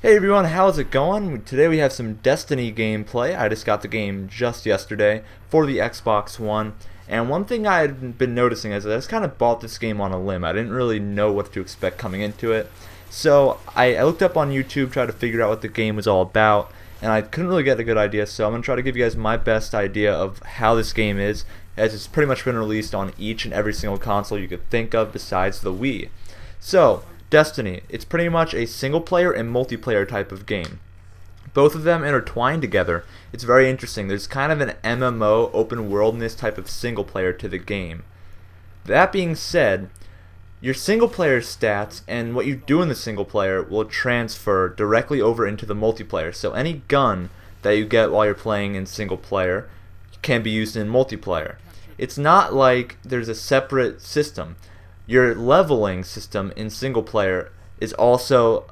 Hey everyone, how's it going? Today we have some Destiny gameplay. I just got the game just yesterday for the Xbox One. And one thing I had been noticing is that I just kind of bought this game on a limb. I didn't really know what to expect coming into it. So I looked up on YouTube, tried to figure out what the game was all about, and I couldn't really get a good idea. So I'm going to try to give you guys my best idea of how this game is, as it's pretty much been released on each and every single console you could think of besides the Wii. So, Destiny, it's pretty much a single player and multiplayer type of game. Both of them intertwined together. It's very interesting. There's kind of an MMO open worldness type of single player to the game. That being said, your single player stats and what you do in the single player will transfer directly over into the multiplayer. So any gun that you get while you're playing in single player can be used in multiplayer. It's not like there's a separate system. Your leveling system in single player is also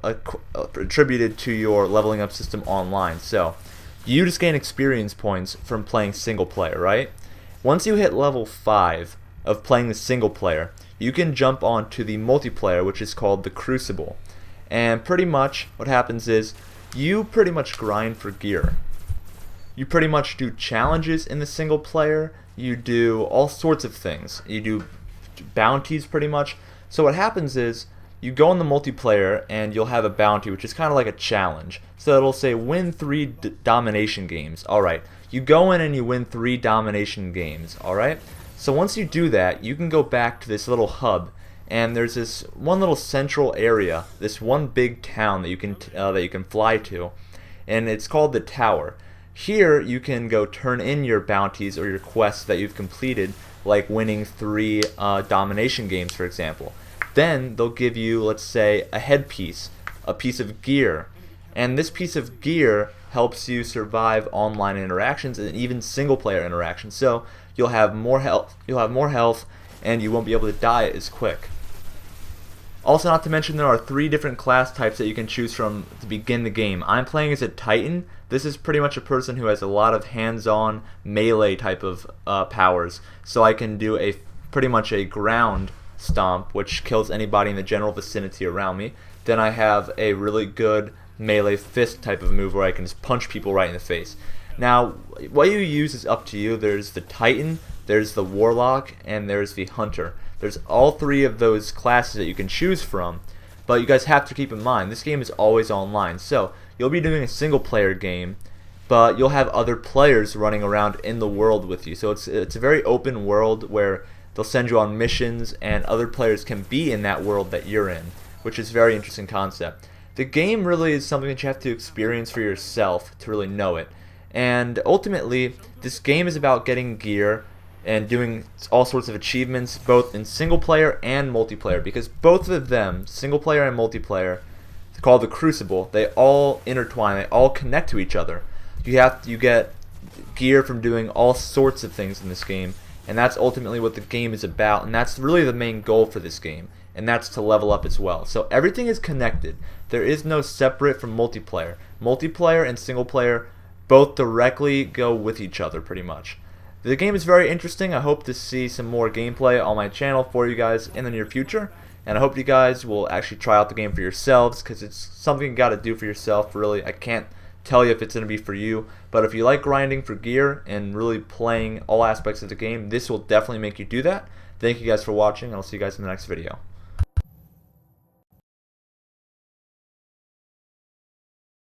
attributed to your leveling up system online. So you just gain experience points from playing single player, right? Once you hit level 5 of playing the single player, you can jump on to the multiplayer, which is called the Crucible. And pretty much what happens is you pretty much grind for gear. You pretty much do challenges in the single player. You do all sorts of things. You do bounties pretty much. So what happens is you go in the multiplayer and you'll have a bounty, which is kind of like a challenge. So it'll say win 3 domination games. Alright, you go in and you win 3 domination games. Alright, so once you do that, you can go back to this little hub, and there's this one little central area, this one big town that you can fly to, and it's called the Tower. Here you can go turn in your bounties or your quests that you've completed, like winning 3 domination games, for example. Then they'll give you, let's say, a headpiece, a piece of gear, and this piece of gear helps you survive online interactions and even single player interactions. So you'll have more health, and you won't be able to die as quick. Also, not to mention, there are 3 different class types that you can choose from to begin the game. I'm playing as a Titan. This is pretty much a person who has a lot of hands-on melee type of powers. So I can do pretty much a ground stomp, which kills anybody in the general vicinity around me. Then I have a really good melee fist type of move where I can just punch people right in the face. Now, what you use is up to you. There's the Titan, there's the Warlock, and there's the Hunter. There's all 3 of those classes that you can choose from, but you guys have to keep in mind, this game is always online. So you'll be doing a single player game, but you'll have other players running around in the world with you. So it's a very open world where they'll send you on missions and other players can be in that world that you're in, which is a very interesting concept. The game really is something that you have to experience for yourself to really know it. And ultimately, this game is about getting gear and doing all sorts of achievements both in single player and multiplayer, because both of them, single player and multiplayer, called the Crucible, they all intertwine, they all connect to each other. You get gear from doing all sorts of things in this game, and that's ultimately what the game is about, and that's really the main goal for this game, and that's to level up as well. So everything is connected. There is no separate from multiplayer. Multiplayer and single player both directly go with each other pretty much. The game is very interesting. I hope to see some more gameplay on my channel for you guys in the near future, and I hope you guys will actually try out the game for yourselves, because it's something you got to do for yourself. Really, I can't tell you if it's going to be for you, but if you like grinding for gear and really playing all aspects of the game, this will definitely make you do that. Thank you guys for watching, and I'll see you guys in the next video.